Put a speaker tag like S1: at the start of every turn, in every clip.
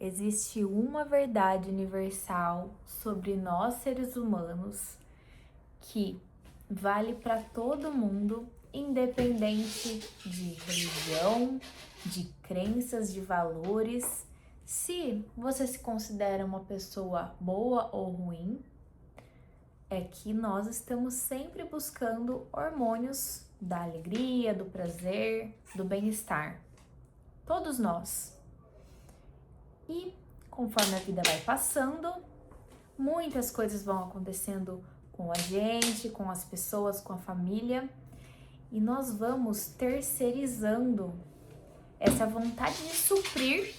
S1: Existe uma verdade universal sobre nós seres humanos que vale para todo mundo, independente de religião, de crenças, de valores. Se você se considera uma pessoa boa ou ruim, é que nós estamos sempre buscando hormônios da alegria, do prazer, do bem-estar. Todos nós. E conforme a vida vai passando, muitas coisas vão acontecendo com a gente, com as pessoas, com a família, e nós vamos terceirizando essa vontade de suprir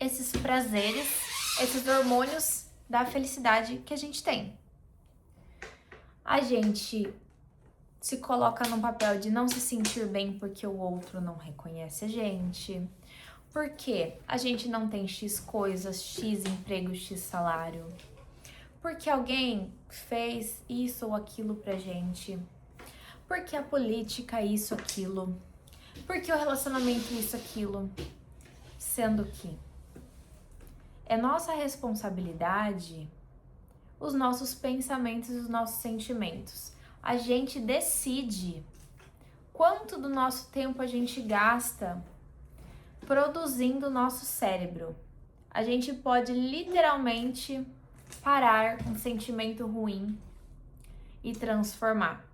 S1: esses prazeres, esses hormônios da felicidade que a gente tem. A gente se coloca num papel de não se sentir bem porque o outro não reconhece a gente, porque a gente não tem X coisas, X emprego, X salário, porque alguém fez isso ou aquilo pra gente, porque a política isso, aquilo, porque o relacionamento isso, aquilo, sendo que é nossa responsabilidade os nossos pensamentos e os nossos sentimentos. A gente decide quanto do nosso tempo a gente gasta produzindo o nosso cérebro. A gente pode literalmente parar um sentimento ruim e transformar.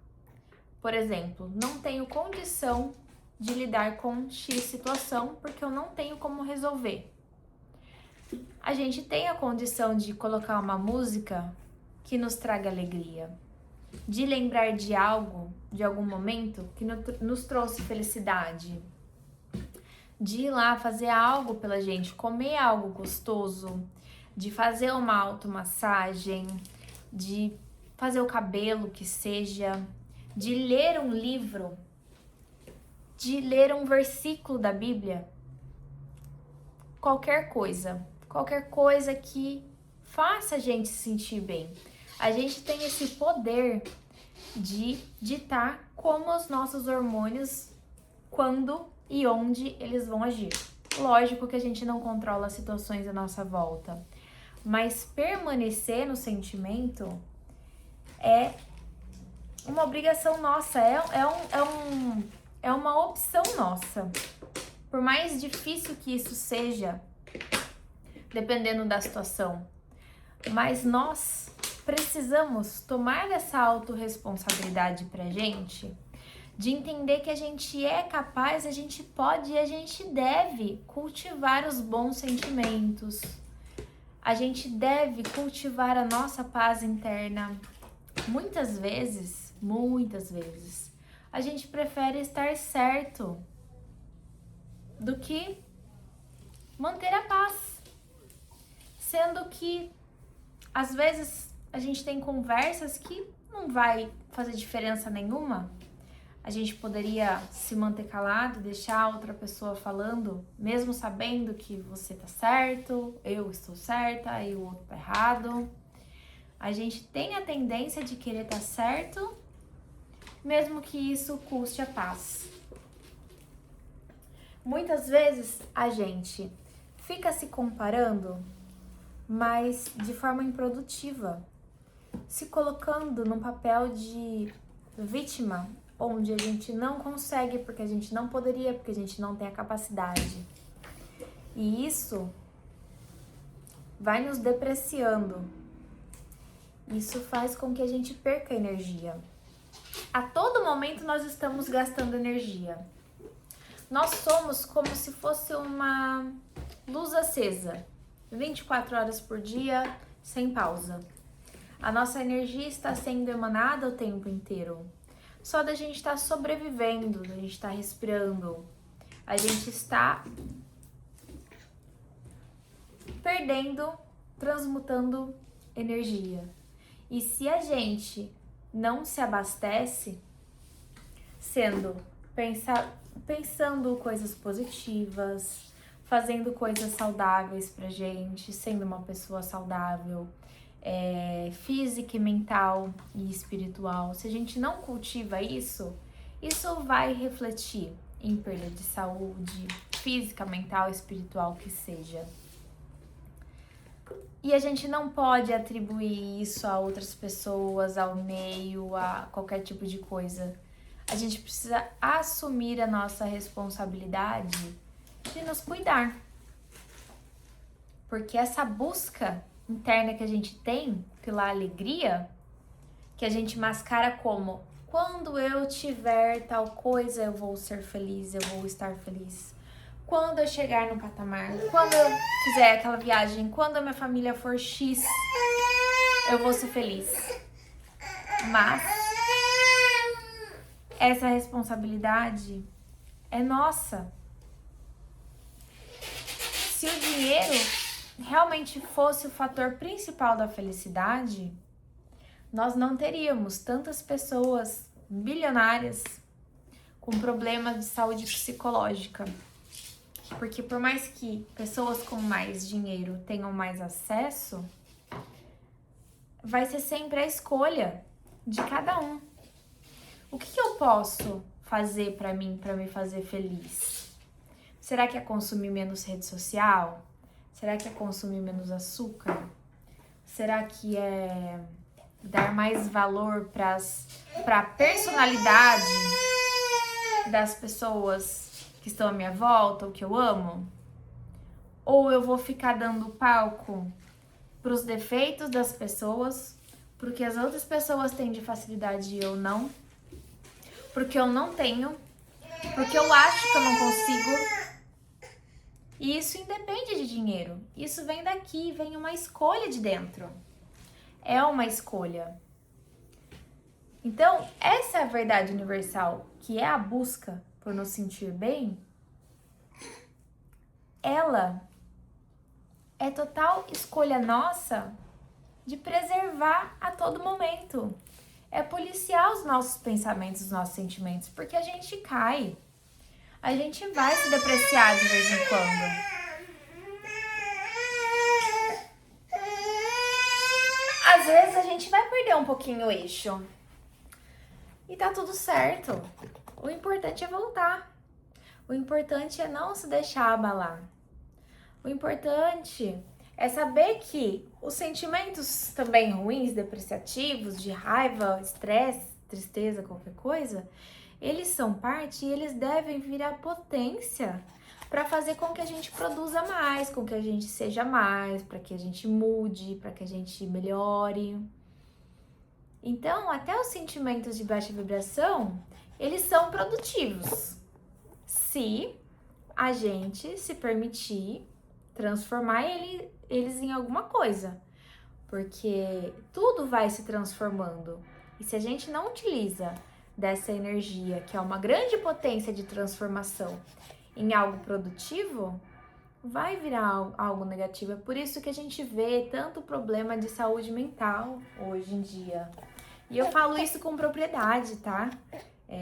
S1: Por exemplo, não tenho condição de lidar com X situação porque eu não tenho como resolver. A gente tem a condição de colocar uma música que nos traga alegria, de lembrar de algo, de algum momento que nos trouxe felicidade, de ir lá fazer algo pela gente, comer algo gostoso, de fazer uma automassagem, de fazer o cabelo que seja, de ler um livro, de ler um versículo da Bíblia, qualquer coisa que faça a gente se sentir bem. A gente tem esse poder de ditar como os nossos hormônios, quando e onde eles vão agir. Lógico que a gente não controla as situações à nossa volta, mas permanecer no sentimento é uma obrigação nossa, é uma opção nossa. Por mais difícil que isso seja, dependendo da situação, mas nós precisamos tomar essa autorresponsabilidade pra gente, de entender que a gente é capaz, a gente pode e a gente deve cultivar os bons sentimentos. A gente deve cultivar a nossa paz interna. Muitas vezes, a gente prefere estar certo do que manter a paz. Sendo que, às vezes, a gente tem conversas que não vai fazer diferença nenhuma. A gente poderia se manter calado, deixar a outra pessoa falando, mesmo sabendo que você tá certo, eu estou certa e o outro tá errado. A gente tem a tendência de querer estar certo, mesmo que isso custe a paz. Muitas vezes a gente fica se comparando, mas de forma improdutiva, se colocando num papel de vítima, onde a gente não consegue porque a gente não poderia, porque a gente não tem a capacidade. E isso vai nos depreciando. Isso faz com que a gente perca energia. A todo momento nós estamos gastando energia. Nós somos como se fosse uma luz acesa, 24 horas por dia, sem pausa. A nossa energia está sendo emanada o tempo inteiro. Só da gente estar sobrevivendo, da gente estar respirando, a gente está perdendo, transmutando energia. E se a gente não se abastece, pensando coisas positivas, fazendo coisas saudáveis pra gente, sendo uma pessoa saudável, física, mental e espiritual, se a gente não cultiva isso, isso vai refletir em perda de saúde, física, mental, espiritual, que seja. E a gente não pode atribuir isso a outras pessoas, ao meio, a qualquer tipo de coisa. A gente precisa assumir a nossa responsabilidade de nos cuidar. Porque essa busca interna que a gente tem pela alegria, que a gente mascara como: quando eu tiver tal coisa, eu vou ser feliz, eu vou estar feliz. Quando eu chegar no patamar, quando eu fizer aquela viagem, quando a minha família for X, eu vou ser feliz. Mas essa responsabilidade é nossa. Se o dinheiro realmente fosse o fator principal da felicidade, nós não teríamos tantas pessoas bilionárias com problemas de saúde psicológica. Porque por mais que pessoas com mais dinheiro tenham mais acesso, vai ser sempre a escolha de cada um. O que eu posso fazer para mim, para me fazer feliz? Será que é consumir menos rede social? Será que é consumir menos açúcar? Será que é dar mais valor para a personalidade das pessoas que estão à minha volta, o que eu amo? Ou eu vou ficar dando palco para os defeitos das pessoas, porque as outras pessoas têm de facilidade e eu não, porque eu não tenho, porque eu acho que eu não consigo? E isso independe de dinheiro. Isso vem daqui, vem uma escolha de dentro. É uma escolha. Então, essa é a verdade universal, que é a busca por nos sentir bem. Ela é total escolha nossa de preservar a todo momento. É policiar os nossos pensamentos, os nossos sentimentos, porque a gente cai. A gente vai se depreciar de vez em quando. Às vezes a gente vai perder um pouquinho o eixo. E tá tudo certo. O importante é voltar. O importante é não se deixar abalar. O importante é saber que os sentimentos também ruins, depreciativos, de raiva, estresse, tristeza, qualquer coisa, eles são parte e eles devem virar potência para fazer com que a gente produza mais, com que a gente seja mais, para que a gente mude, para que a gente melhore. Então, até os sentimentos de baixa vibração, eles são produtivos, se a gente se permitir transformar eles em alguma coisa, porque tudo vai se transformando. E se a gente não utiliza dessa energia, que é uma grande potência de transformação, em algo produtivo, vai virar algo negativo. É por isso que a gente vê tanto problema de saúde mental hoje em dia. E eu falo isso com propriedade, tá?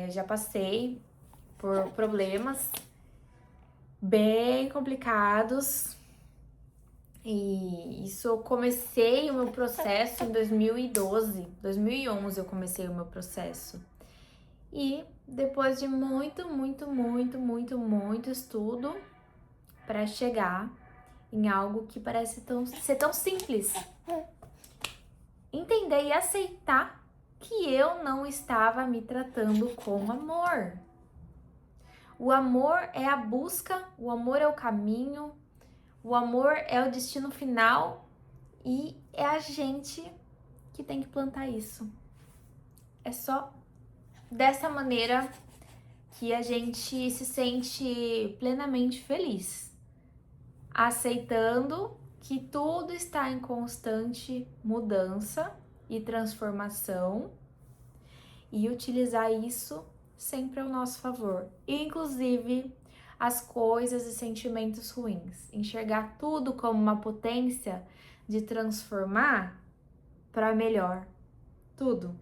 S1: Já passei por problemas bem complicados. E isso eu comecei o meu processo em 2012, 2011 eu comecei o meu processo. E depois de muito estudo para chegar em algo que parece ser tão simples. Entender e aceitar que eu não estava me tratando com amor. O amor é a busca, o amor é o caminho, o amor é o destino final e é a gente que tem que plantar isso. É só dessa maneira que a gente se sente plenamente feliz, aceitando que tudo está em constante mudança e transformação e utilizar isso sempre ao nosso favor, inclusive as coisas e sentimentos ruins, enxergar tudo como uma potência de transformar para melhor, tudo.